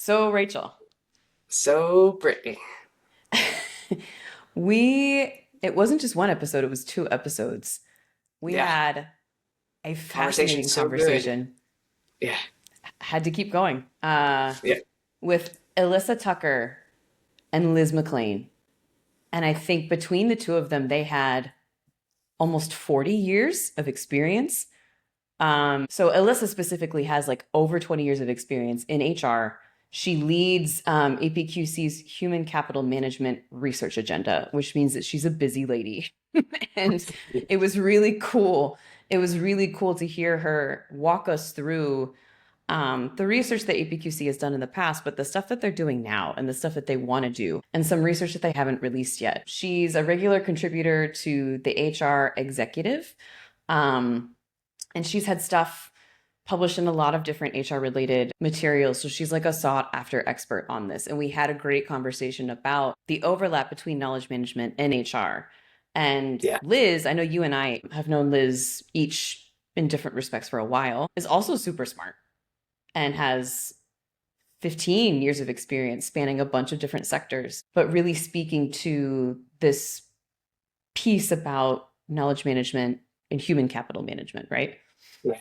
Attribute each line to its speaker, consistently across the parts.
Speaker 1: So, Rachel,
Speaker 2: So, Brittany.
Speaker 1: it wasn't just one episode, it was two episodes. We
Speaker 2: Yeah.
Speaker 1: had a
Speaker 2: Conversation's
Speaker 1: fascinating
Speaker 2: so good.
Speaker 1: conversation,
Speaker 2: Yeah.
Speaker 1: had to keep going,
Speaker 2: Yeah.
Speaker 1: with Elissa Tucker and Liz McLean. And I think between the two of them, they had almost 40 years of experience. So Alyssa specifically has like over 20 years of experience in HR. She leads APQC's Human Capital Management Research Agenda, which means that she's a busy lady. And it was really cool. It was really cool to hear her walk us through the research that APQC has done in the past, but the stuff that they're doing now and the stuff that they want to do, and some research that they haven't released yet. She's a regular contributor to the HR Executive. Um, and she's had stuff published in a lot of different HR related materials. So she's like a sought after expert on this. And we had a great conversation about the overlap between knowledge management and HR. And
Speaker 2: Yeah.
Speaker 1: Liz, I know you and I have known Liz each in different respects for a while, is also super smart and has 15 years of experience spanning a bunch of different sectors, but really speaking to this piece about knowledge management and human capital management, right?
Speaker 2: Yeah.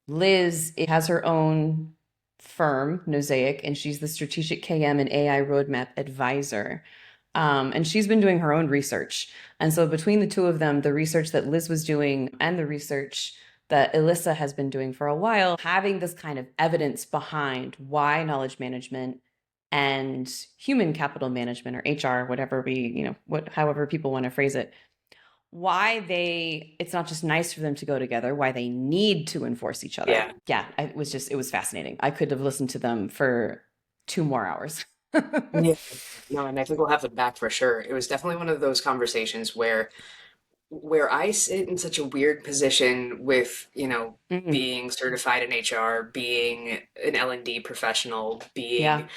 Speaker 1: Liz has her own firm, Knosaic, and she's the strategic KM and AI roadmap advisor. And she's been doing her own research. And so between the two of them, the research that Liz was doing and the research that Elissa has been doing for a while, having this kind of evidence behind why knowledge management and human capital management or HR, whatever however people want to phrase it, why it's not just nice for them to go together, why they need to enforce each other.
Speaker 2: Yeah.
Speaker 1: Yeah, it was fascinating. I could have listened to them for 2 more hours.
Speaker 2: Yeah. No, and I think we'll have it back for sure. It was definitely one of those conversations where I sit in such a weird position with,
Speaker 1: Mm,
Speaker 2: being certified in HR, being an L&D professional, being
Speaker 1: yeah,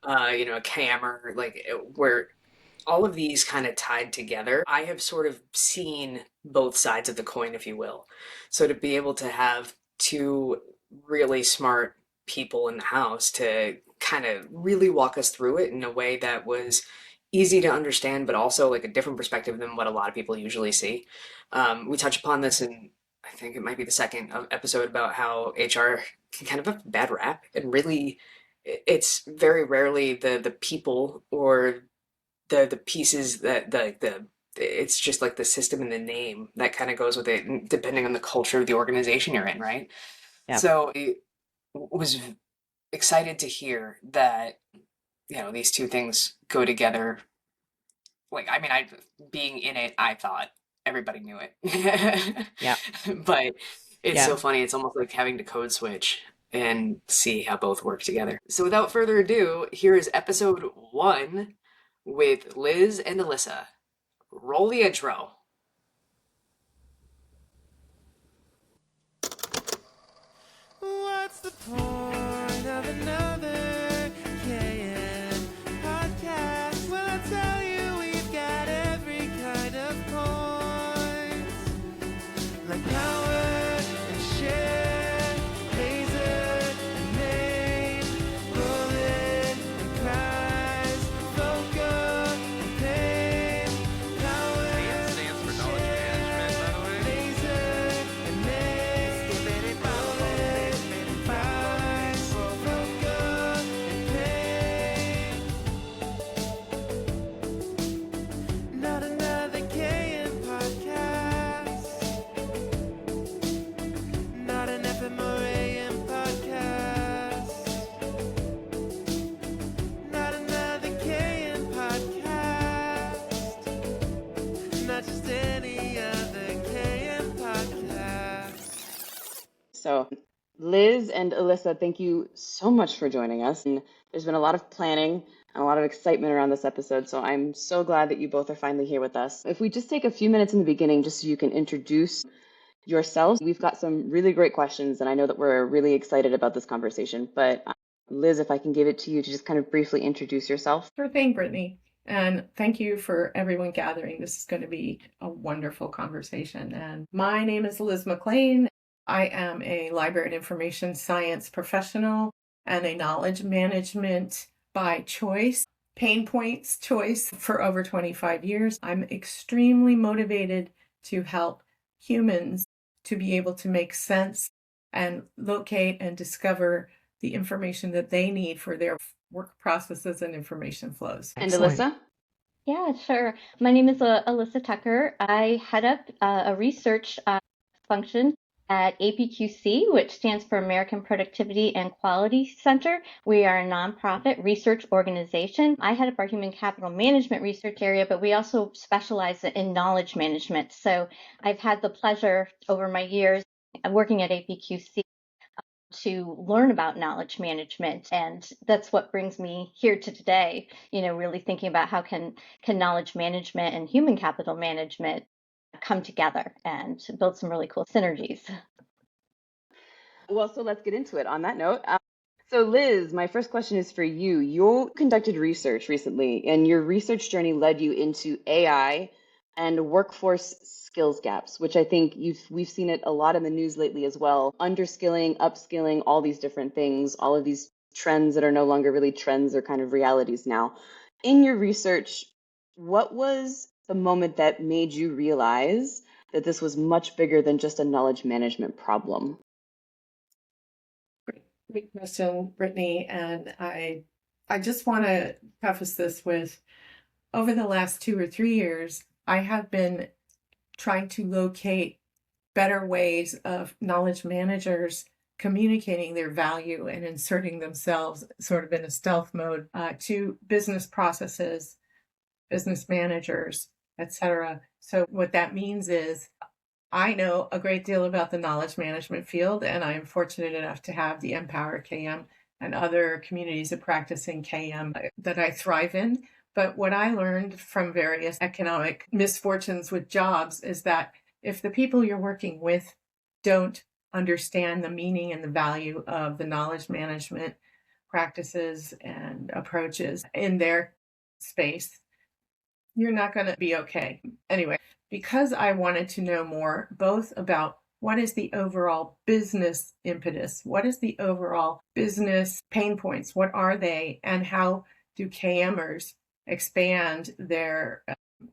Speaker 2: a cammer, like where all of these kind of tied together. I have sort of seen both sides of the coin, if you will. So to be able to have two really smart people in the house to kind of really walk us through it in a way that was easy to understand, but also like a different perspective than what a lot of people usually see. We touch upon this in, I think it might be the second episode about how HR can kind of have a bad rap, and really it's very rarely the people or the pieces that the it's just like the system and the name that kind of goes with it, depending on the culture of the organization you're in, right?
Speaker 1: yeah,
Speaker 2: So I was excited to hear that these two things go together. Like, I mean, I being in it, I thought everybody knew it,
Speaker 1: yeah,
Speaker 2: but it's so
Speaker 1: yeah.
Speaker 2: funny. It's almost like having to code switch and see how both work together. So without further ado, here is episode one with Liz and Elissa. Roll the intro.
Speaker 3: What's the point of another KN podcast? Well, I tell you, we've got every kind of point. Like power and share, laser and main, bullet and prize, focus and pain, power and stands for knowledge management, by the way. Laser and main, bullet and prize, focus and pain. Not another KN podcast. Not an FMRAM podcast. Not another KN podcast. Not just any other KN podcast.
Speaker 1: So, Liz and Alyssa, thank you so much for joining us. And there's been a lot of planning and a lot of excitement around this episode. So, I'm so glad that you both are finally here with us. If we just take a few minutes in the beginning, just so you can introduce yourselves, we've got some really great questions, and I know that we're really excited about this conversation. But Liz, if I can give it to you to just kind of briefly introduce yourself.
Speaker 4: Sure thing, Brittany. And thank you for everyone gathering. This is going to be a wonderful conversation. And my name is Liz McLean. I am a library and information science professional and a knowledge management by choice, pain points choice for over 25 years. I'm extremely motivated to help humans to be able to make sense and locate and discover the information that they need for their work processes and information flows.
Speaker 1: And Elissa?
Speaker 5: Yeah, sure. My name is Elissa Tucker. I head up a research function at APQC, which stands for American Productivity and Quality Center. We are a nonprofit research organization. I head up our human capital management research area, but we also specialize in knowledge management. So I've had the pleasure over my years working at APQC to learn about knowledge management, and that's what brings me here to today, really thinking about how can knowledge management and human capital management come together and build some really cool synergies.
Speaker 1: Well, so let's get into it on that note. So Liz, my first question is for you. You conducted research recently, and your research journey led you into AI and workforce skills gaps, which I think we've seen it a lot in the news lately as well. Underskilling, upskilling, all these different things, all of these trends that are no longer really trends or kind of realities now. In your research, what was the moment that made you realize that this was much bigger than just a knowledge management problem?
Speaker 4: Great question, Brittany. And I just want to preface this with, over the last 2 or 3 years, I have been trying to locate better ways of knowledge managers communicating their value and inserting themselves sort of in a stealth mode to business processes, business managers, etc. So what that means is I know a great deal about the knowledge management field, and I am fortunate enough to have the Empower KM and other communities of practicing KM that I thrive in. But what I learned from various economic misfortunes with jobs is that if the people you're working with don't understand the meaning and the value of the knowledge management practices and approaches in their space, you're not going to be okay. Anyway, because I wanted to know more, both about what is the overall business impetus, what is the overall business pain points, what are they, and how do KMers expand their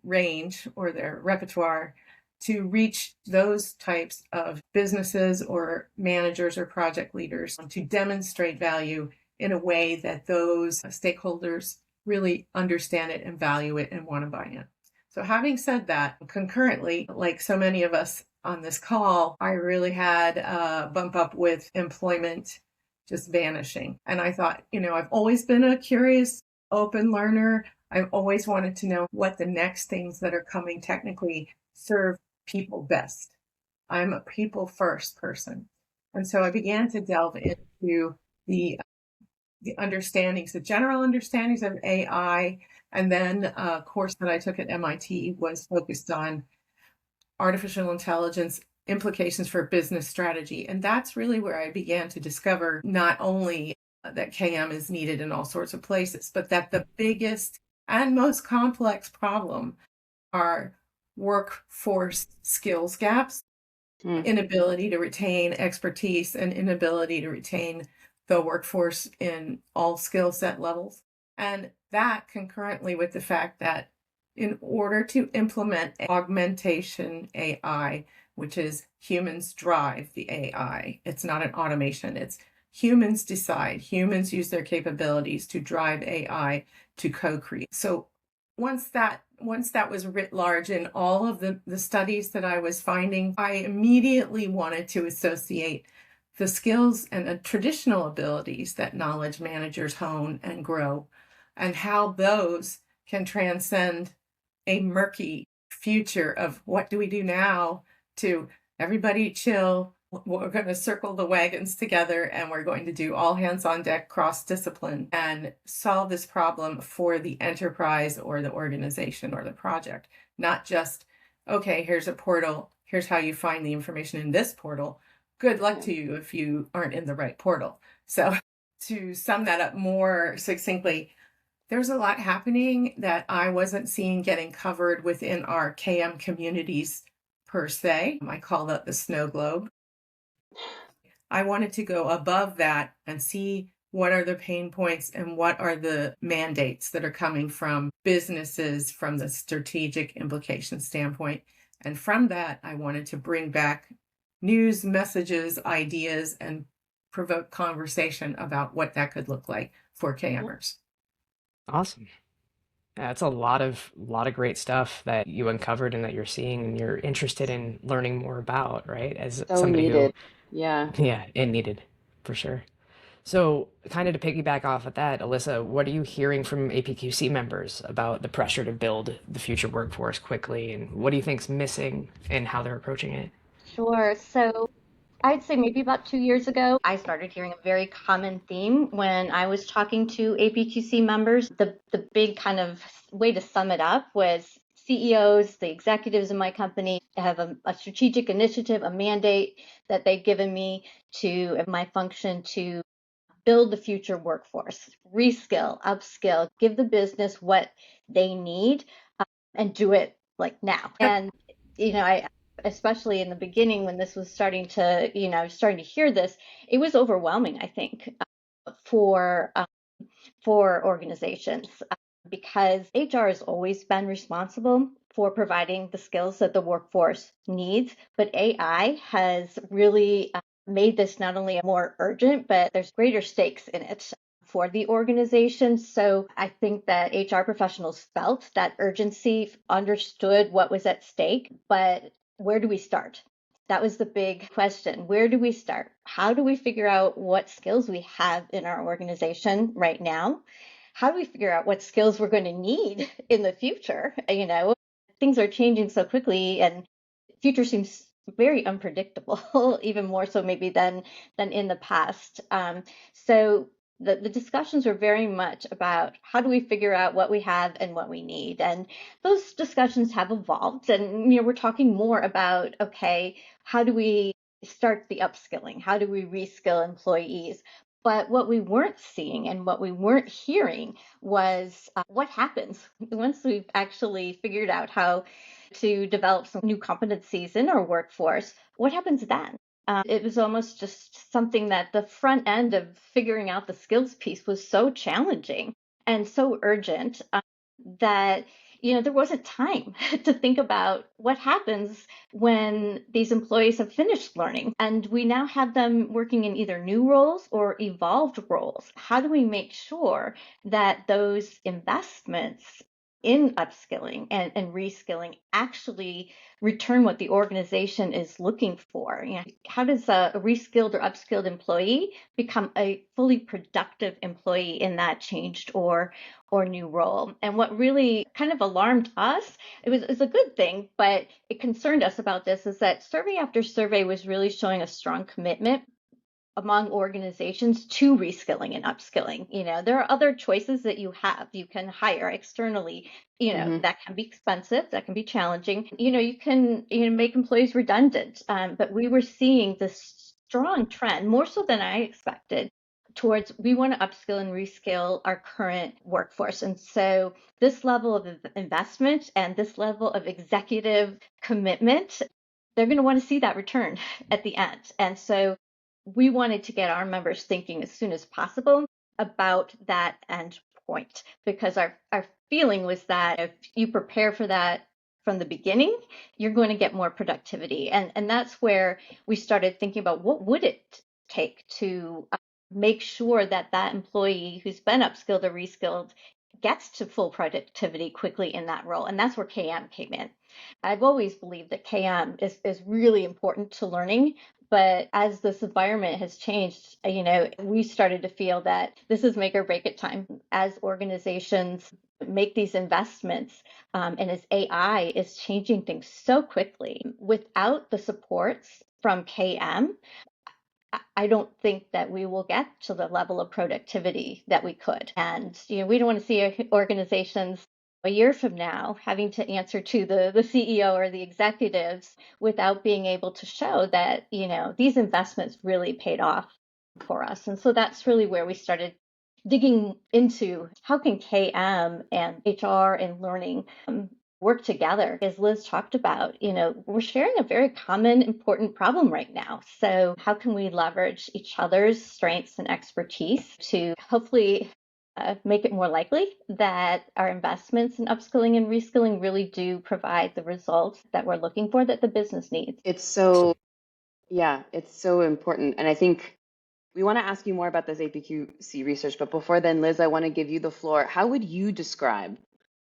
Speaker 4: range or their repertoire to reach those types of businesses or managers or project leaders to demonstrate value in a way that those stakeholders really understand it and value it and want to buy in. So having said that, concurrently, like so many of us on this call, I really had a bump up with employment just vanishing. And I thought, I've always been a curious, open learner. I've always wanted to know what the next things that are coming technically serve people best. I'm a people first person. And so I began to delve into the understandings, the general understandings of AI. And then a course that I took at MIT was focused on artificial intelligence implications for business strategy. And that's really where I began to discover not only that KM is needed in all sorts of places, but that the biggest and most complex problem are workforce skills gaps, inability to retain expertise and inability to retain the workforce in all skill set levels. And that concurrently with the fact that in order to implement augmentation AI, which is humans drive the AI, it's not an automation, it's humans decide, humans use their capabilities to drive AI to co-create. So once that was writ large in all of the studies that I was finding, I immediately wanted to associate the skills and traditional abilities that knowledge managers hone and grow, and how those can transcend a murky future of what do we do now to everybody chill, we're going to circle the wagons together and we're going to do all hands on deck cross discipline and solve this problem for the enterprise or the organization or the project. Not just, okay, here's a portal, here's how you find the information in this portal. Good luck to you if you aren't in the right portal. So to sum that up more succinctly, there's a lot happening that I wasn't seeing getting covered within our KM communities per se. I call that the snow globe. I wanted to go above that and see what are the pain points and what are the mandates that are coming from businesses from the strategic implication standpoint. And from that, I wanted to bring back news, messages, ideas, and provoke conversation about what that could look like for KMers.
Speaker 6: Awesome. Yeah, that's a lot of great stuff that you uncovered and that you're seeing and you're interested in learning more about, right? As
Speaker 1: So
Speaker 6: somebody who,
Speaker 1: needed. Yeah.
Speaker 6: yeah, it needed for sure. So, kind of to piggyback off of that, Alyssa, what are you hearing from APQC members about the pressure to build the future workforce quickly, and what do you think's missing and how they're approaching it?
Speaker 5: Sure. So I'd say maybe about 2 years ago, I started hearing a very common theme when I was talking to APQC members. The big kind of way to sum it up was CEOs, the executives in my company have a strategic initiative, a mandate that they've given me to my function to build the future workforce, reskill, upskill, give the business what they need, and do it like now. And I especially in the beginning when this was starting to, starting to hear this, it was overwhelming, I think, for organizations because HR has always been responsible for providing the skills that the workforce needs, but AI has really made this not only more urgent, but there's greater stakes in it for the organization. So I think that HR professionals felt that urgency, understood what was at stake, but where do we start? That was the big question. Where do we start? How do we figure out what skills we have in our organization right now? How do we figure out what skills we're going to need in the future? Things are changing so quickly and the future seems very unpredictable, even more so maybe than in the past. So the discussions were very much about how do we figure out what we have and what we need. And those discussions have evolved. And we're talking more about, okay, how do we start the upskilling? How do we reskill employees? But what we weren't seeing and what we weren't hearing was what happens once we've actually figured out how to develop some new competencies in our workforce. What happens then? It was almost just something that the front end of figuring out the skills piece was so challenging and so urgent that there wasn't time to think about what happens when these employees have finished learning and we now have them working in either new roles or evolved roles. How do we make sure that those investments in upskilling and reskilling actually return what the organization is looking for? How does a reskilled or upskilled employee become a fully productive employee in that changed or new role? And what really kind of alarmed us, it's a good thing, but it concerned us about this, is that survey after survey was really showing a strong commitment among organizations to reskilling and upskilling. There are other choices that you have. You can hire externally,
Speaker 1: Hmm.
Speaker 5: that can be expensive, that can be challenging. You can make employees redundant. But we were seeing this strong trend, more so than I expected, towards we want to upskill and reskill our current workforce. And so this level of investment and this level of executive commitment, they're going to want to see that return at the end. And so we wanted to get our members thinking as soon as possible about that end point because our feeling was that if you prepare for that from the beginning, you're going to get more productivity. And that's where we started thinking about what would it take to make sure that that employee who's been upskilled or reskilled gets to full productivity quickly in that role. And that's where KM came in. I've always believed that KM is really important to learning. But as this environment has changed, we started to feel that this is make or break it time as organizations make these investments. And as AI is changing things so quickly, without the supports from KM, I don't think that we will get to the level of productivity that we could. And we don't want to see organizations a year from now having to answer to the CEO or the executives without being able to show that these investments really paid off for us. And so that's really where we started digging into how can KM and HR and learning work together. As Liz talked about, we're sharing a very common, important problem right now. So how can we leverage each other's strengths and expertise to hopefully make it more likely that our investments in upskilling and reskilling really do provide the results that we're looking for, that the business needs?
Speaker 1: It's so, yeah, it's so important. And I think we want to ask you more about this APQC research, but before then, Liz, I want to give you the floor. How would you describe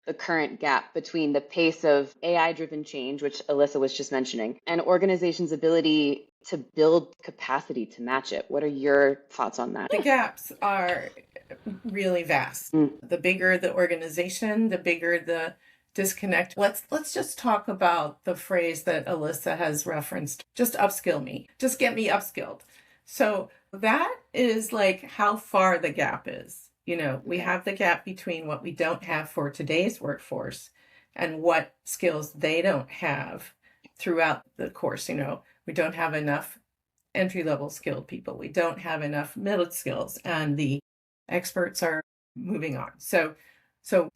Speaker 1: the current gap between the pace of AI-driven change, which Elissa was just mentioning, and organizations' ability to build capacity to match it? What are your thoughts on that?
Speaker 4: The gaps are really vast. The bigger the organization, the bigger the disconnect. Let's just talk about the phrase that Elissa has referenced. Just upskill me. Just get me upskilled. So that is like how far the gap is. We have the gap between what we don't have for today's workforce and what skills they don't have throughout the course. We don't have enough entry-level skilled people. We don't have enough middle skills, and the experts are moving on. So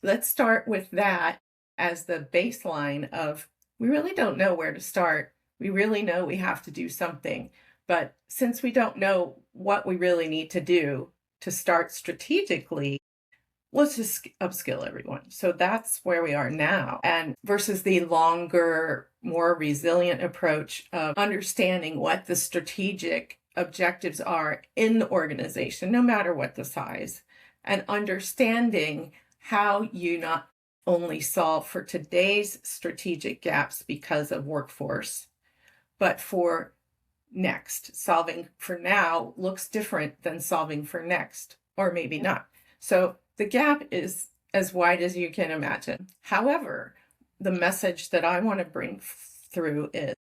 Speaker 4: let's start with that as the baseline of, we really don't know where to start. We really know we have to do something. But since we don't know what we really need to do to start strategically, let's just upskill everyone. So that's where we are now. And versus the longer, more resilient approach of understanding what the strategic objectives are in the organization, no matter what the size, and understanding how you not only solve for today's strategic gaps because of workforce, but for next. Solving for now looks different than solving for next, or maybe not. So the gap is as wide as you can imagine. However, the message that I want to bring through is,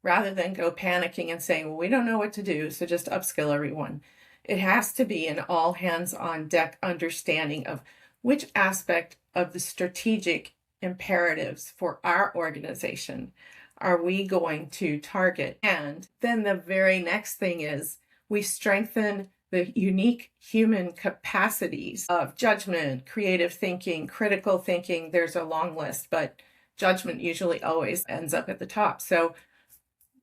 Speaker 4: rather than go panicking and saying, well, we don't know what to do, so just upskill everyone, it has to be an all hands on deck understanding of which aspect of the strategic imperatives for our organization are we going to target. And then the very next thing is, we strengthen the unique human capacities of judgment, creative thinking, critical thinking. There's a long list, but judgment usually always ends up at the top. So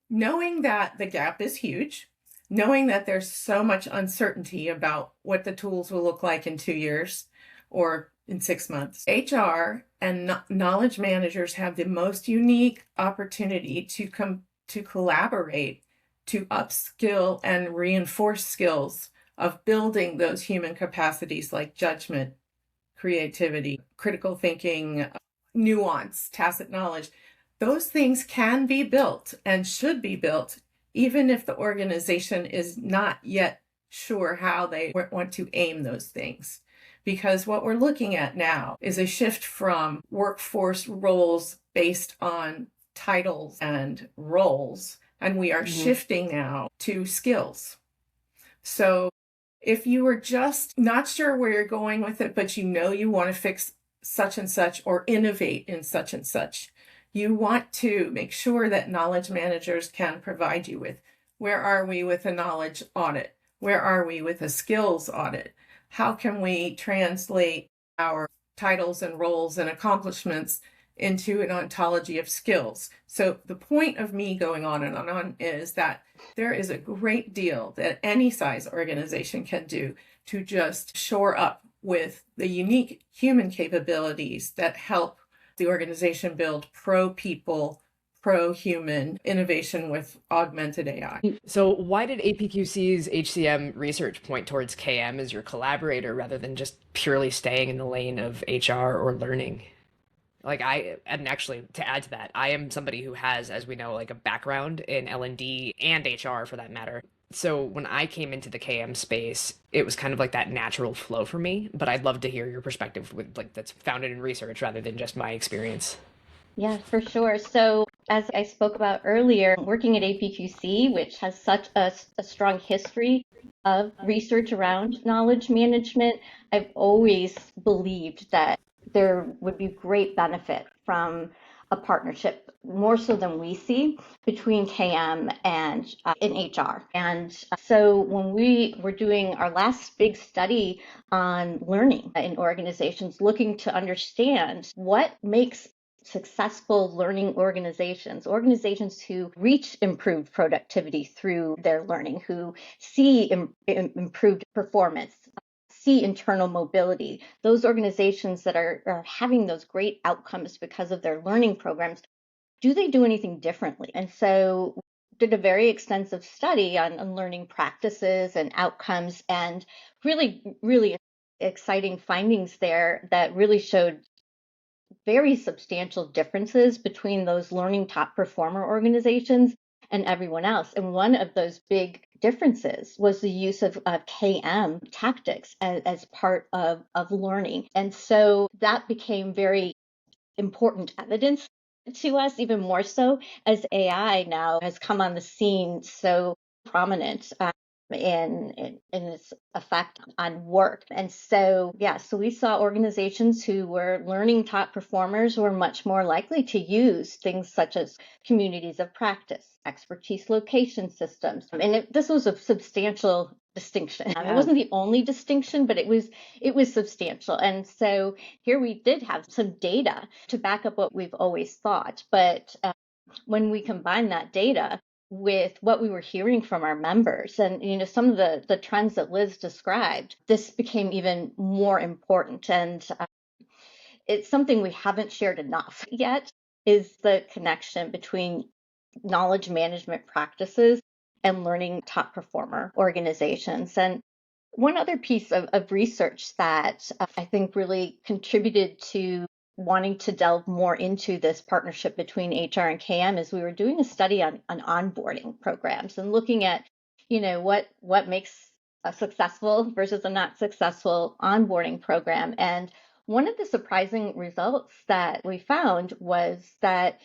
Speaker 4: knowing that the gap is huge, knowing that there's so much uncertainty about what the tools will look like in 2 years or in 6 months, HR and knowledge managers have the most unique opportunity to collaborate, to upskill and reinforce skills of building those human capacities like judgment, creativity, critical thinking, nuance, tacit knowledge. Those things can be built and should be built, even if the organization is not yet sure how they want to aim those things. Because what we're looking at now is a shift from workforce roles based on titles and roles, and we are shifting now to skills. So if you are just not sure where you're going with it, but you want to fix such and such or innovate in such and such, you want to make sure that knowledge managers can provide you with, where are we with a knowledge audit? Where are we with a skills audit? How can we translate our titles and roles and accomplishments into an ontology of skills? So the point of me going on and on is that there is a great deal that any size organization can do to just shore up with the unique human capabilities that help the organization build pro-people, pro-human innovation with augmented AI.
Speaker 6: So why did APQC's HCM research point towards KM as your collaborator rather than just purely staying in the lane of HR or learning? And actually to add to that, I am somebody who has, as we know, like a background in L&D and HR for that matter. So when I came into the KM space, it was kind of like that natural flow for me, but I'd love to hear your perspective with that's founded in research rather than just my experience.
Speaker 5: Yeah, for sure. So as I spoke about earlier, working at APQC, which has such a strong history of research around knowledge management, I've always believed that there would be great benefit from a partnership, more so than we see, between KM and in HR. And so when we were doing our last big study on learning in organizations, looking to understand what makes successful learning organizations who reach improved productivity through their learning, who see improved performance, see internal mobility, those organizations that are having those great outcomes because of their learning programs, do they do anything differently? And so did a very extensive study on learning practices and outcomes, and really exciting findings there that really showed very substantial differences between those learning top performer organizations and everyone else. And one of those big differences was the use of KM tactics as part of learning. And so that became very important evidence to us, even more so as AI now has come on the scene so prominent in its effect on work. And so, yeah, so we saw organizations who were learning top performers were much more likely to use things such as communities of practice, expertise location systems. And this was a substantial distinction. It wasn't the only distinction, but it was substantial. And so here we did have some data to back up what we've always thought. But when we combine that data with what we were hearing from our members and some of the trends that Liz described, this became even more important. And it's something we haven't shared enough yet, is the connection between knowledge management practices and learning top performer organizations. And one other piece of research that I think really contributed to wanting to delve more into this partnership between HR and KM is we were doing a study on onboarding programs and looking at, what makes a successful versus a not successful onboarding program. And one of the surprising results that we found was that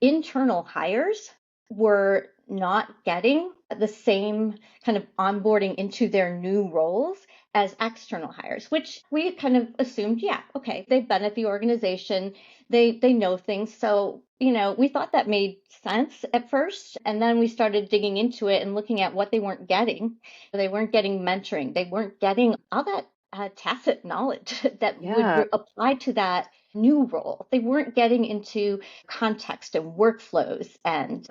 Speaker 5: internal hires were not getting the same kind of onboarding into their new roles as external hires, which we kind of assumed, yeah, okay, they've been at the organization, they know things. So, we thought that made sense at first. And then we started digging into it and looking at what they weren't getting. They weren't getting mentoring. They weren't getting all that tacit knowledge that would apply to that new role. They weren't getting into context and workflows and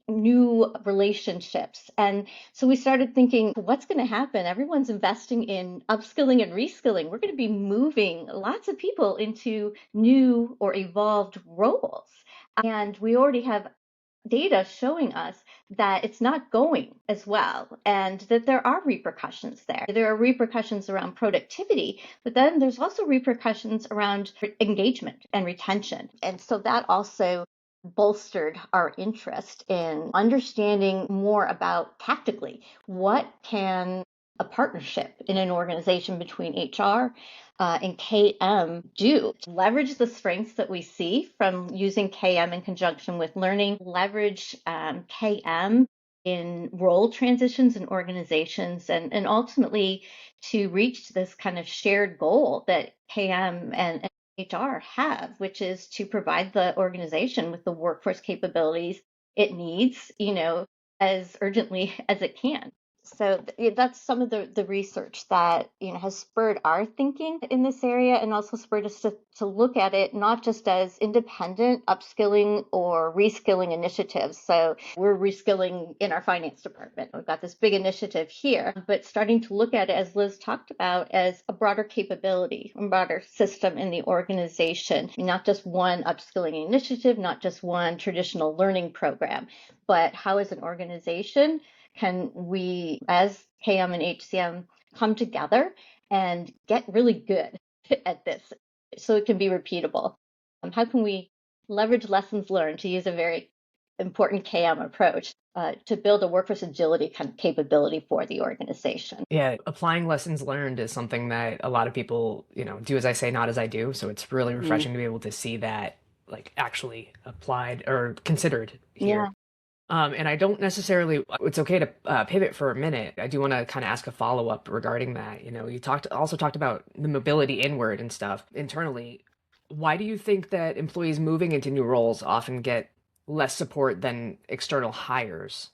Speaker 5: new relationships. And so we started thinking, what's going to happen? Everyone's investing in upskilling and reskilling. We're going to be moving lots of people into new or evolved roles. And we already have data showing us that it's not going as well and that there are repercussions there. There are repercussions around productivity, but then there's also repercussions around engagement and retention. And so that also bolstered our interest in understanding more about tactically what can a partnership in an organization between HR and KM do. Leverage the strengths that we see from using KM in conjunction with learning, leverage KM in role transitions in organizations, and ultimately to reach this kind of shared goal that KM and HR have, which is to provide the organization with the workforce capabilities it needs, as urgently as it can. So that's some of the research that has spurred our thinking in this area, and also spurred us to look at it not just as independent upskilling or reskilling initiatives. So we're reskilling in our finance department. We've got this big initiative here, but starting to look at it, as Liz talked about, as a broader capability, a broader system in the organization, not just one upskilling initiative, not just one traditional learning program, but how as an organization can we, as KM and HCM, come together and get really good at this so it can be repeatable? How can we leverage lessons learned, to use a very important KM approach, to build a workforce agility kind of capability for the organization?
Speaker 6: Yeah, applying lessons learned is something that a lot of people, do as I say, not as I do. So it's really refreshing to be able to see that like actually applied or considered here.
Speaker 5: Yeah.
Speaker 6: And I don't necessarily, it's okay to pivot for a minute. I do want to kind of ask a follow-up regarding that. You also talked about the mobility inward and stuff internally. Why do you think that employees moving into new roles often get less support than external hires?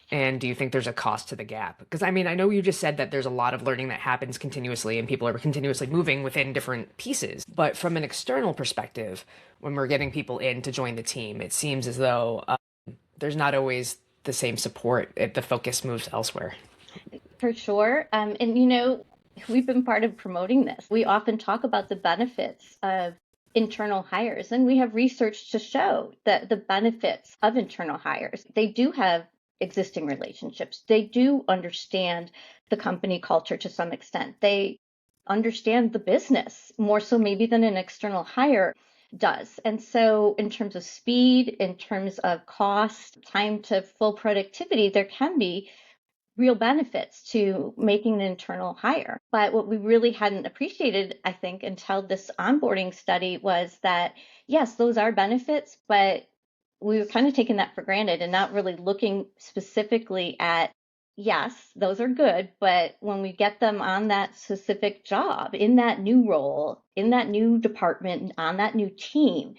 Speaker 6: And do you think there's a cost to the gap? Because I mean, I know you just said that there's a lot of learning that happens continuously and people are continuously moving within different pieces. But from an external perspective, when we're getting people in to join the team, it seems as though there's not always the same support if the focus moves elsewhere.
Speaker 5: For sure. And, you know, we've been part of promoting this. We often talk about the benefits of internal hires, and we have research to show that the benefits of internal hires. They do have existing relationships. They do understand the company culture to some extent. They understand the business more so maybe than an external hire does. And so in terms of speed, in terms of cost, time to full productivity, there can be real benefits to making an internal hire. But what we really hadn't appreciated, I think, until this onboarding study was that, yes, those are benefits, but we were kind of taking that for granted and not really looking specifically at, yes, those are good, but when we get them on that specific job, in that new role, in that new department, on that new team,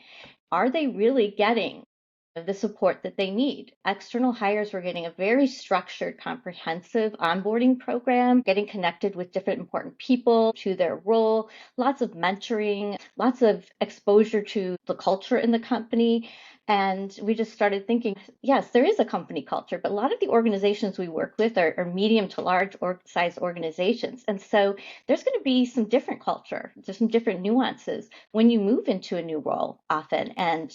Speaker 5: are they really getting the support that they need? External hires were getting a very structured, comprehensive onboarding program, getting connected with different important people to their role, lots of mentoring, lots of exposure to the culture in the company. And we just started thinking, yes, there is a company culture, but a lot of the organizations we work with are medium to large size organizations. And so there's going to be some different culture, there's some different nuances when you move into a new role often. And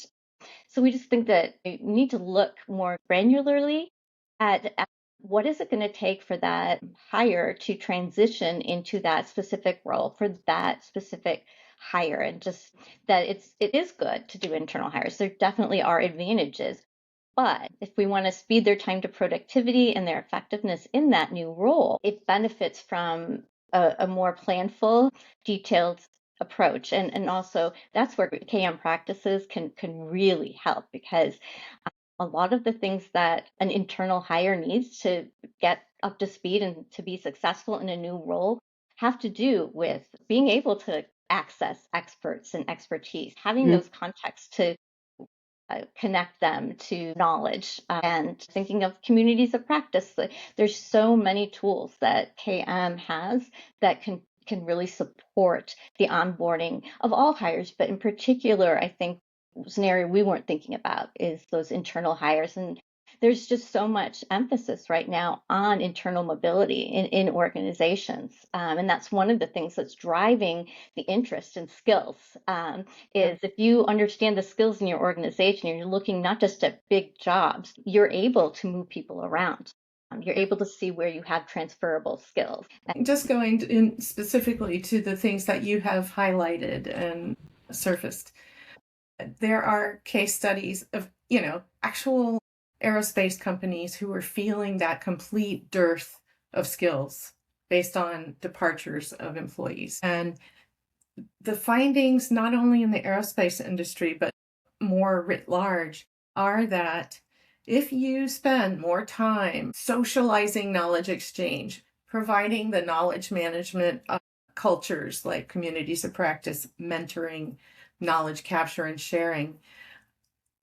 Speaker 5: so we just think that you need to look more granularly at what is it going to take for that hire to transition into that specific role for that specific hire, and just that it is good to do internal hires. There definitely are advantages. But if we want to speed their time to productivity and their effectiveness in that new role, it benefits from a more planful, detailed approach. And also that's where KM practices can really help, because a lot of the things that an internal hire needs to get up to speed and to be successful in a new role have to do with being able to access experts and expertise, having those contexts to connect them to knowledge, and thinking of communities of practice. There's so many tools that KM has that can really support the onboarding of all hires, but in particular, I think was an area we weren't thinking about is those internal hires. And there's just so much emphasis right now on internal mobility in organizations. And that's one of the things that's driving the interest in skills, is if you understand the skills in your organization, and you're looking not just at big jobs, you're able to move people around. You're able to see where you have transferable skills.
Speaker 4: Just going in specifically to the things that you have highlighted and surfaced, there are case studies of, actual aerospace companies who are feeling that complete dearth of skills based on departures of employees. And the findings, not only in the aerospace industry, but more writ large, are that if you spend more time socializing knowledge exchange, providing the knowledge management cultures like communities of practice, mentoring, knowledge capture and sharing,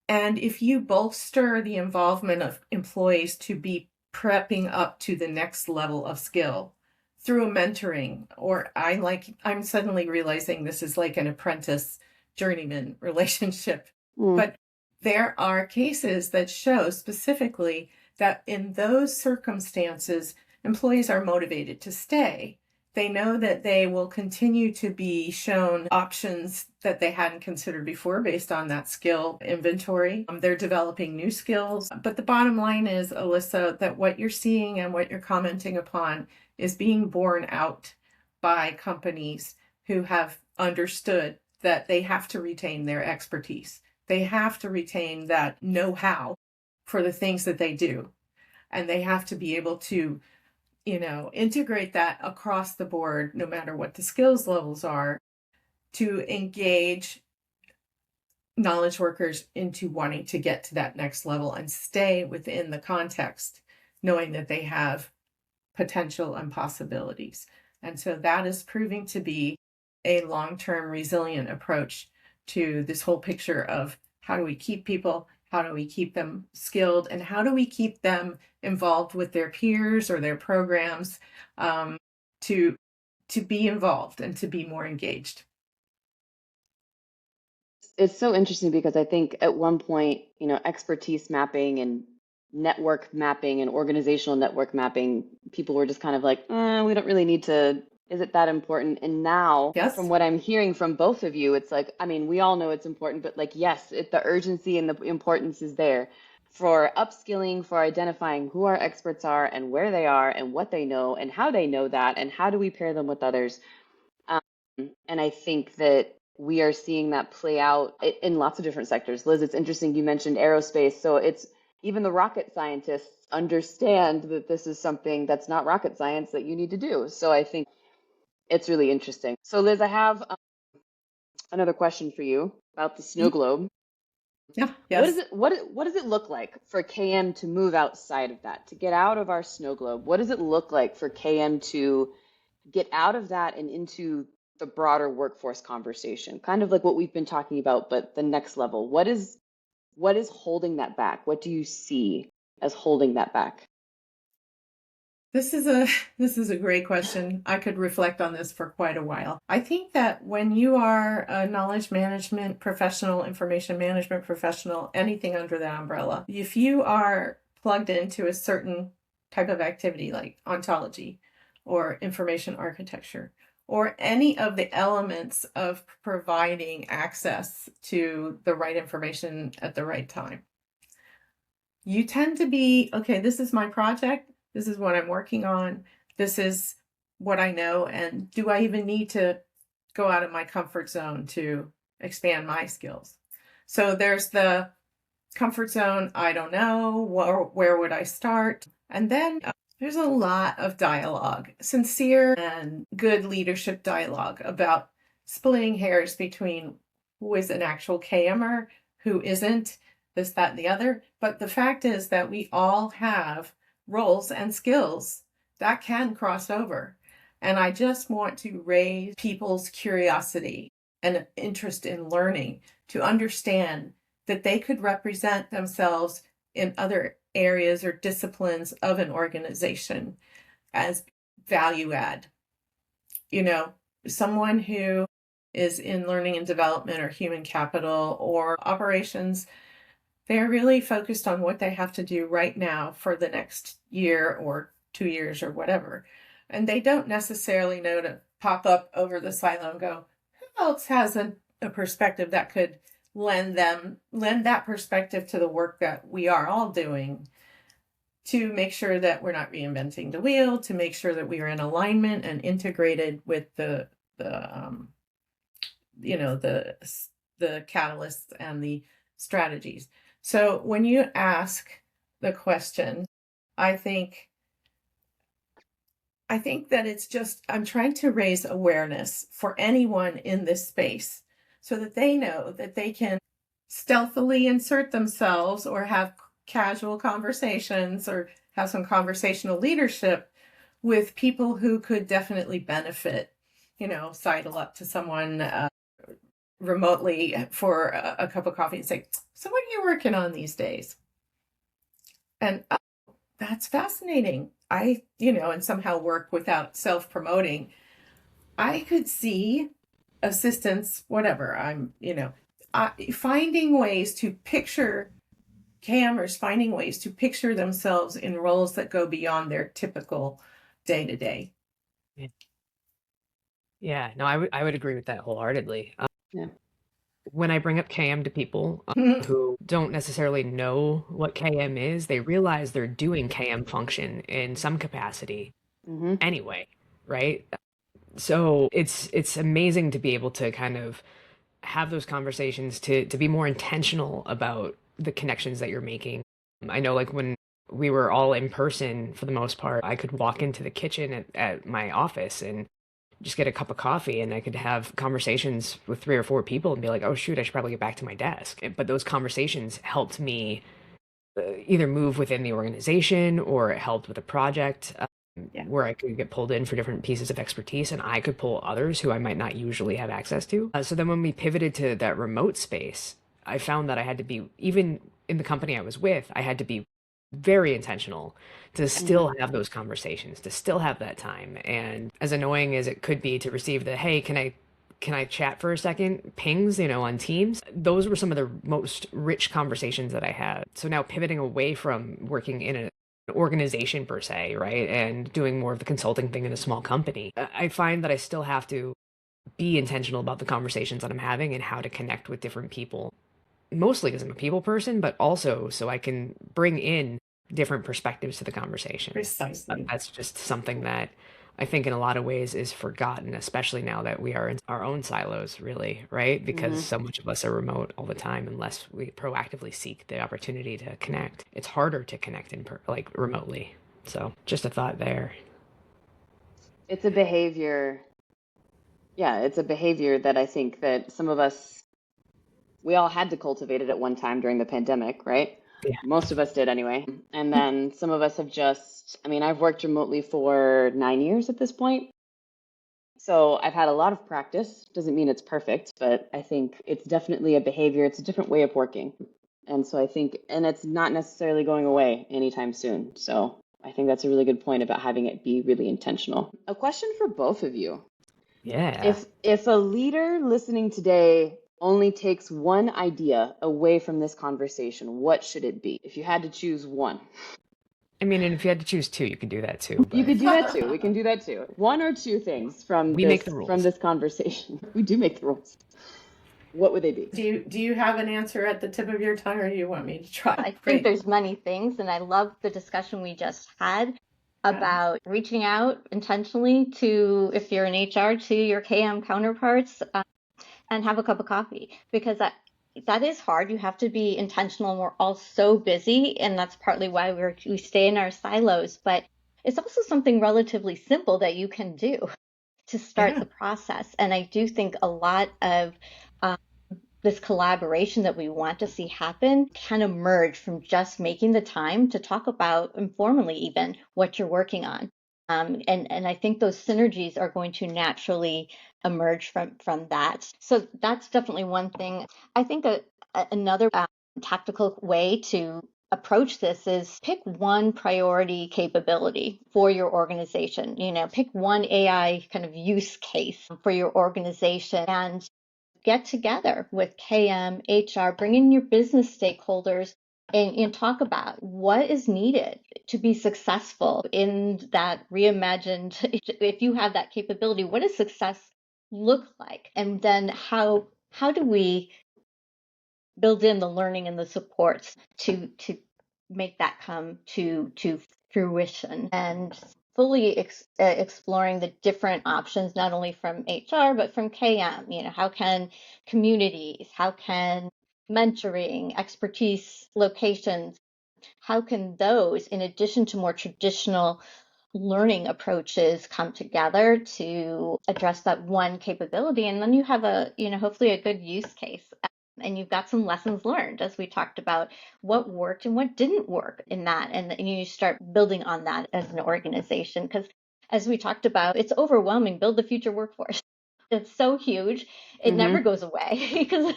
Speaker 4: and if you bolster the involvement of employees to be prepping up to the next level of skill through a mentoring, or I'm suddenly realizing this is like an apprentice journeyman relationship. But there are cases that show specifically that in those circumstances, employees are motivated to stay. They know that they will continue to be shown options that they hadn't considered before based on that skill inventory. They're developing new skills. But the bottom line is, Elissa, that what you're seeing and what you're commenting upon is being borne out by companies who have understood that they have to retain their expertise. They have to retain that know-how for the things that they do. And they have to be able to integrate that across the board, no matter what the skills levels are, to engage knowledge workers into wanting to get to that next level and stay within the context, knowing that they have potential and possibilities. And so that is proving to be a long-term resilient approach to this whole picture of how do we keep people, How do we keep them skilled? And how do we keep them involved with their peers or their programs to be involved and to be more engaged?
Speaker 1: It's so interesting because I think at one point, expertise mapping and network mapping and organizational network mapping, people were just kind of like, we don't really need to, is it that important? And now, from
Speaker 4: Yes.
Speaker 1: what I'm hearing from both of you, it's like, I mean, we all know it's important, but like, yes, the urgency and the importance is there for upskilling, for identifying who our experts are and where they are and what they know and how they know that and how do we pair them with others. And I think that we are seeing that play out in lots of different sectors. Liz, it's interesting you mentioned aerospace. So it's even the rocket scientists understand that this is something that's not rocket science that you need to do. So I think it's really interesting. So Liz, I have another question for you about the snow globe.
Speaker 4: Yeah.
Speaker 1: What is
Speaker 4: Yes.
Speaker 1: it? What does it look like for KM to move outside of that, to get out of our snow globe? What does it look like for KM to get out of that and into the broader workforce conversation? Kind of like what we've been talking about, but the next level. What is holding that back? What do you see as holding that back?
Speaker 4: This is a great question. I could reflect on this for quite a while. I think that when you are a knowledge management professional, information management professional, anything under that umbrella, if you are plugged into a certain type of activity like ontology or information architecture or any of the elements of providing access to the right information at the right time, you tend to be, okay, this is my project. This is what I'm working on. This is what I know. And do I even need to go out of my comfort zone to expand my skills? So there's the comfort zone. I don't know. Where would I start? And then there's a lot of dialogue, sincere and good leadership dialogue about splitting hairs between who is an actual KMer, who isn't, this, that, and the other. But the fact is that we all have roles and skills that can cross over. And I just want to raise people's curiosity and interest in learning to understand that they could represent themselves in other areas or disciplines of an organization as value add. Someone who is in learning and development or human capital or operations, they're really focused on what they have to do right now for the next year or 2 years or whatever. And they don't necessarily know to pop up over the silo and go, who else has a perspective that could lend that perspective to the work that we are all doing, to make sure that we're not reinventing the wheel, to make sure that we are in alignment and integrated with the catalysts and the strategies. So when you ask the question, I think that it's just, I'm trying to raise awareness for anyone in this space so that they know that they can stealthily insert themselves or have casual conversations or have some conversational leadership with people who could definitely benefit, sidle up to someone remotely for a cup of coffee and say, so what are you working on these days? And that's fascinating. And somehow work without self-promoting. I could see assistance, whatever. Finding ways to picture KMers, finding ways to picture themselves in roles that go beyond their typical day-to-day.
Speaker 6: Yeah, no, I would agree with that wholeheartedly.
Speaker 1: Yeah.
Speaker 6: When I bring up KM to people who don't necessarily know what KM is, they realize they're doing KM function in some capacity anyway, right? So it's amazing to be able to kind of have those conversations, to be more intentional about the connections that you're making. I know, like, when we were all in person for the most part, I could walk into the kitchen at my office and just get a cup of coffee, and I could have conversations with 3 or 4 people and be like, oh shoot, I should probably get back to my desk. But those conversations helped me either move within the organization, or it helped with a project where I could get pulled in for different pieces of expertise, and I could pull others who I might not usually have access to. So then when we pivoted to that remote space, I found that I had to be, even in the company I was with, I had to be very intentional to still have those conversations, to still have that time. And as annoying as it could be to receive the, hey, can I chat for a second pings, on Teams? Those were some of the most rich conversations that I had. So now pivoting away from working in an organization per se, right? And doing more of the consulting thing in a small company, I find that I still have to be intentional about the conversations that I'm having and how to connect with different people. Mostly because I'm a people person, but also so I can bring in different perspectives to the conversation.
Speaker 4: Precisely.
Speaker 6: That's just something that I think in a lot of ways is forgotten, especially now that we are in our own silos, really, right? Because so much of us are remote all the time unless we proactively seek the opportunity to connect. It's harder to connect like remotely. So just a thought there.
Speaker 1: It's a behavior. Yeah, it's a behavior that I think that some of us, we all had to cultivate it at one time during the pandemic, right?
Speaker 6: Yeah.
Speaker 1: Most of us did anyway. And then some of us have I've worked remotely for 9 years at this point. So I've had a lot of practice. Doesn't mean it's perfect, but I think it's definitely a behavior. It's a different way of working. And so I think, and it's not necessarily going away anytime soon. So I think that's a really good point about having it be really intentional. A question for both of you.
Speaker 6: Yeah.
Speaker 1: If a leader listening today only takes one idea away from this conversation, what should it be? If you had to choose one.
Speaker 6: I mean, and if you had to choose two, you could do that too.
Speaker 1: You
Speaker 6: But
Speaker 1: could do that too. We can do that too. One or two things from
Speaker 6: we make the rules.
Speaker 1: this conversation. We do make the rules. What would they be?
Speaker 4: Do you have an answer at the tip of your tongue, or do you want me to try?
Speaker 5: I think there's many things, and I love the discussion we just had about reaching out intentionally to, if you're in HR, to your KM counterparts and have a cup of coffee, because that is hard. You have to be intentional, and we're all so busy, and that's partly why we stay in our silos. But it's also something relatively simple that you can do to start the process. And I do think a lot of this collaboration that we want to see happen can emerge from just making the time to talk about informally even what you're working on. And I think those synergies are going to naturally emerge from that. So that's definitely one thing. I think another tactical way to approach this is pick one priority capability for your organization. Pick one AI kind of use case for your organization and get together with KM, HR, bring in your business stakeholders and talk about what is needed to be successful in that reimagined, if you have that capability, what does success look like? And then how do we build in the learning and the supports to make that come to fruition, and fully exploring the different options, not only from HR, but from KM. How can communities, how can mentoring, expertise, locations, how can those, in addition to more traditional learning approaches, come together to address that one capability? And then you have hopefully a good use case. And you've got some lessons learned, as we talked about, what worked and what didn't work in that. And you start building on that as an organization. Because as we talked about, it's overwhelming. Build the future workforce. It's so huge. It never goes away because,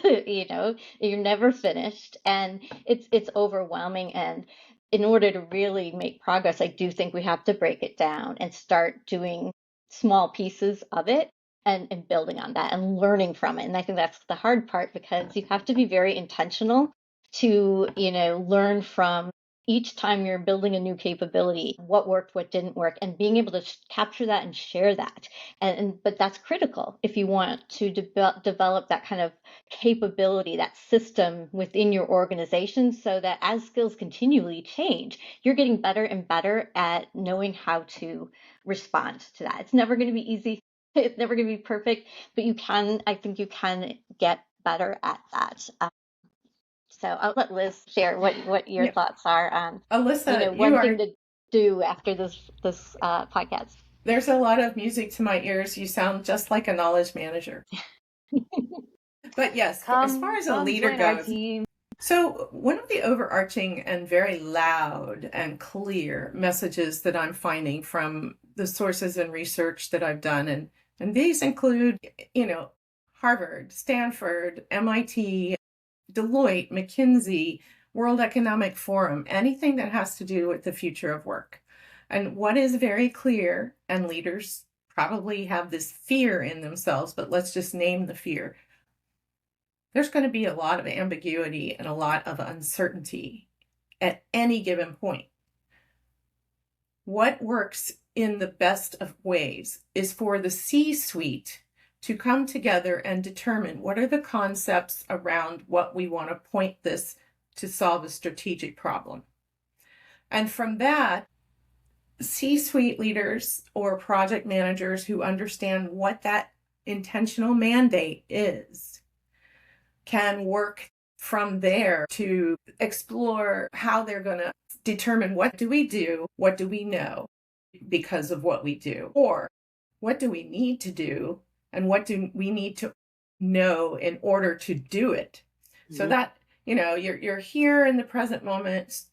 Speaker 5: you're never finished. And it's overwhelming. And in order to really make progress, I do think we have to break it down and start doing small pieces of it and building on that and learning from it. And I think that's the hard part, because you have to be very intentional to, learn from each time you're building a new capability, what worked, what didn't work, and being able to capture that and share that. But that's critical if you want to develop that kind of capability, that system within your organization, so that as skills continually change, you're getting better and better at knowing how to respond to that. It's never going to be easy. It's never going to be perfect, but I think you can get better at that. So I'll let Liz share what your thoughts are on,
Speaker 4: Elissa,
Speaker 5: one thing to do after this podcast.
Speaker 4: There's a lot of music to my ears. You sound just like a knowledge manager. But yes, as far as a leader goes, so one of the overarching and very loud and clear messages that I'm finding from the sources and research that I've done, and these include, Harvard, Stanford, MIT, Deloitte, McKinsey, World Economic Forum, anything that has to do with the future of work. And what is very clear, and leaders probably have this fear in themselves, but let's just name the fear. There's going to be a lot of ambiguity and a lot of uncertainty at any given point. What works in the best of ways is for the C-suite to come together and determine what are the concepts around what we want to point this to solve a strategic problem. And from that, C-suite leaders or project managers who understand what that intentional mandate is can work from there to explore how they're going to determine what do we do, what do we know because of what we do, or what do we need to do and what do we need to know in order to do it. So that, you're here in the present moment.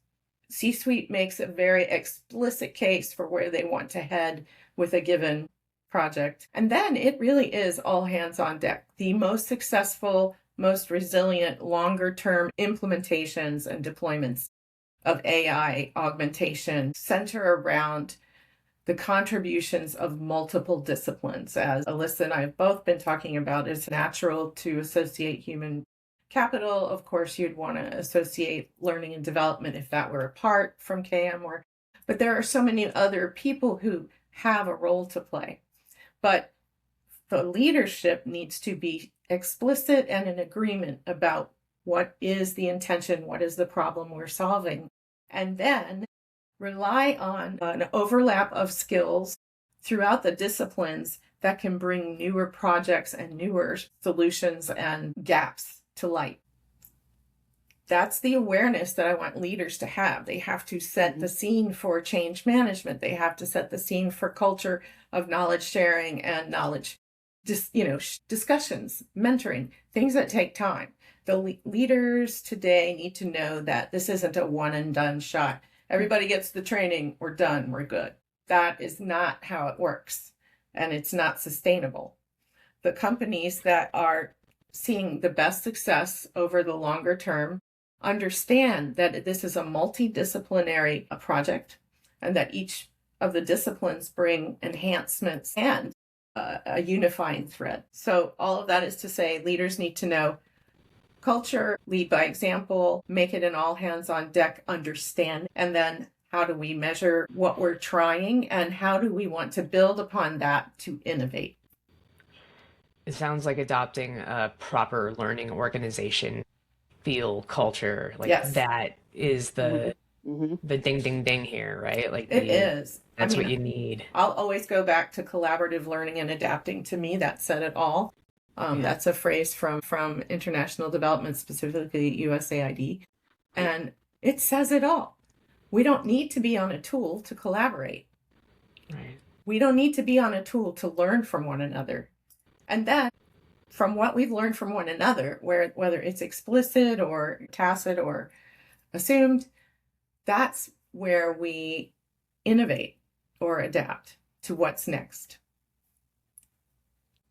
Speaker 4: C-suite makes a very explicit case for where they want to head with a given project. And then it really is all hands on deck. The most successful, most resilient, longer term implementations and deployments of AI augmentation center around the contributions of multiple disciplines. As Elissa and I have both been talking about, it's natural to associate human capital. Of course, you'd want to associate learning and development if that were apart from KM, but there are so many other people who have a role to play. But the leadership needs to be explicit and in agreement about what is the intention, what is the problem we're solving, and then rely on an overlap of skills throughout the disciplines that can bring newer projects and newer solutions and gaps to light. That's the awareness that I want leaders to have. They have to set the scene for change management. They have to set the scene for culture of knowledge sharing and knowledge, discussions, mentoring, things that take time. The leaders today need to know that this isn't a one and done shot. Everybody gets the training, we're done, we're good. That is not how it works, and it's not sustainable. The companies that are seeing the best success over the longer term understand that this is a multidisciplinary project and that each of the disciplines bring enhancements and a unifying thread. So all of that is to say, leaders need to know culture, lead by example, make it an all hands on deck, understand, and then how do we measure what we're trying and how do we want to build upon that to innovate?
Speaker 6: It sounds like adopting a proper learning organization feel culture. Like
Speaker 4: Yes.
Speaker 6: that is the ding ding ding here, right? Like
Speaker 4: It is.
Speaker 6: That's what you need.
Speaker 4: I'll always go back to collaborative learning and adapting. To me, that said it all. That's a phrase from international development, specifically USAID. And it says it all. We don't need to be on a tool to collaborate.
Speaker 6: Right.
Speaker 4: We don't need to be on a tool to learn from one another. And then from what we've learned from one another, whether it's explicit or tacit or assumed, that's where we innovate or adapt to what's next.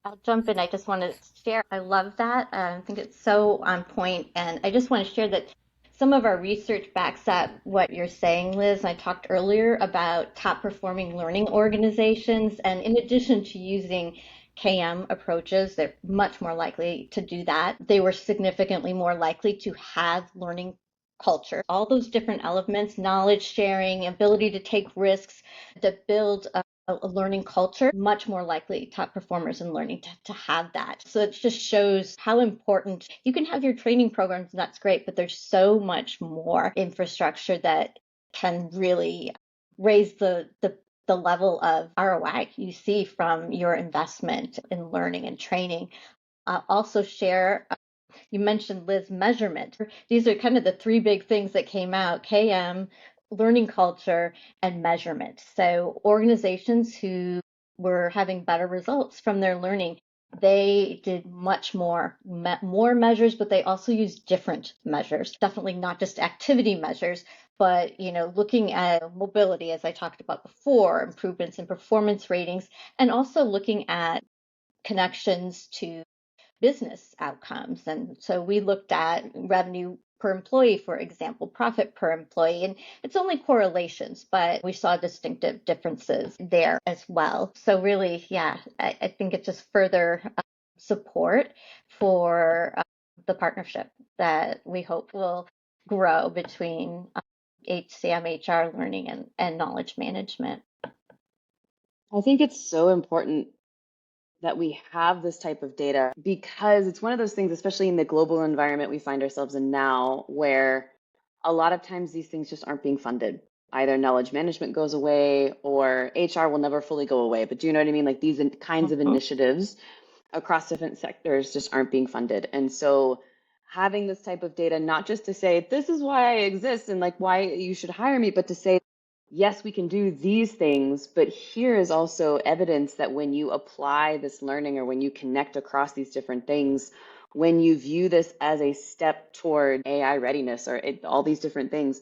Speaker 5: I'll jump in. I just want to share. I love that. I think it's so on point. And I just want to share that some of our research backs up what you're saying, Liz. I talked earlier about top performing learning organizations. And in addition to using KM approaches, they're much more likely to do that. They were significantly more likely to have learning culture. All those different elements, knowledge sharing, ability to take risks, to build a learning culture, much more likely top performers in learning to have that. So it just shows how important you can have your training programs, and that's great, but there's so much more infrastructure that can really raise the level of ROI you see from your investment in learning and training. Also share, you mentioned, Liz, measurement. These are kind of the three big things that came out: KM, learning culture, and measurement. So organizations who were having better results from their learning, they did much more measures, but they also used different measures. Definitely not just activity measures, but looking at mobility, as I talked about before, improvements in performance ratings, and also looking at connections to business outcomes. And so we looked at revenue per employee, for example, profit per employee. And it's only correlations, but we saw distinctive differences there as well. So really, yeah, I think it's just further support for the partnership that we hope will grow between HCM, HR learning, and knowledge management.
Speaker 1: I think it's so important that we have this type of data because it's one of those things, especially in the global environment we find ourselves in now, where a lot of times these things just aren't being funded. Either knowledge management goes away or HR will never fully go away. But do you know what I mean? Like these kinds of initiatives across different sectors just aren't being funded. And so having this type of data, not just to say, this is why I exist and like why you should hire me, but to say, yes, we can do these things, but here is also evidence that when you apply this learning or when you connect across these different things, when you view this as a step toward AI readiness or all these different things,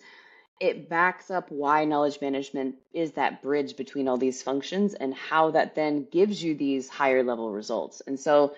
Speaker 1: it backs up why knowledge management is that bridge between all these functions and how that then gives you these higher level results. And so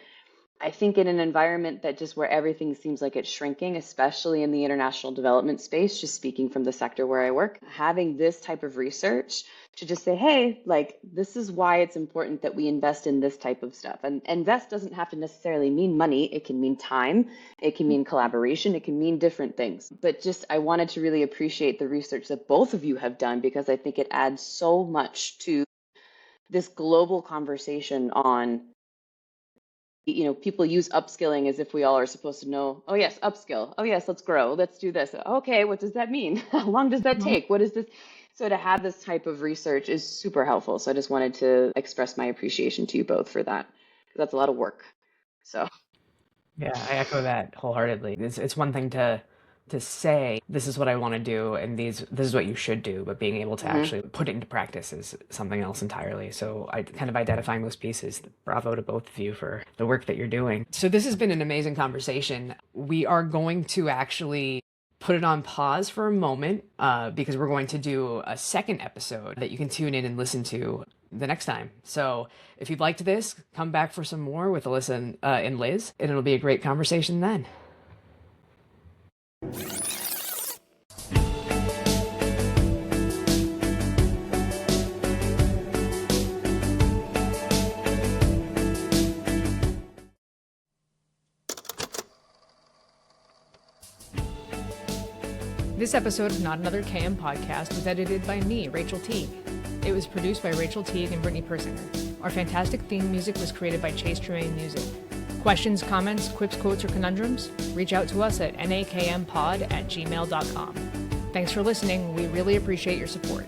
Speaker 1: I think in an environment that just where everything seems like it's shrinking, especially in the international development space, just speaking from the sector where I work, having this type of research to just say, hey, like, this is why it's important that we invest in this type of stuff. And invest doesn't have to necessarily mean money. It can mean time. It can mean collaboration. It can mean different things. But just, I wanted to really appreciate the research that both of you have done because I think it adds so much to this global conversation on, you know, people use upskilling as if we all are supposed to know, oh yes, upskill. Oh yes, let's grow. Let's do this. Okay, what does that mean? How long does that take? What is this? So to have this type of research is super helpful. So I just wanted to express my appreciation to you both for that. That's a lot of work. So
Speaker 6: Yeah, I echo that wholeheartedly. It's one thing to say this is what I want to do and this is what you should do, but being able to actually put it into practice is something else entirely. So I kind of identifying those pieces. Bravo to both of you for the work that you're doing. So this has been an amazing conversation. We are going to actually put it on pause for a moment because we're going to do a second episode that you can tune in and listen to the next time. So if you've liked this, come back for some more with Elissa and Liz, and it'll be a great conversation then. This episode of Not Another KM podcast was edited by me, Rachel Teague. It was produced by Rachel Teague and Brittany Persinger. Our fantastic theme music was created by Chase Tremaine Music. Questions, comments, quips, quotes, or conundrums? Reach out to us at nakmpod@gmail.com. Thanks for listening. We really appreciate your support.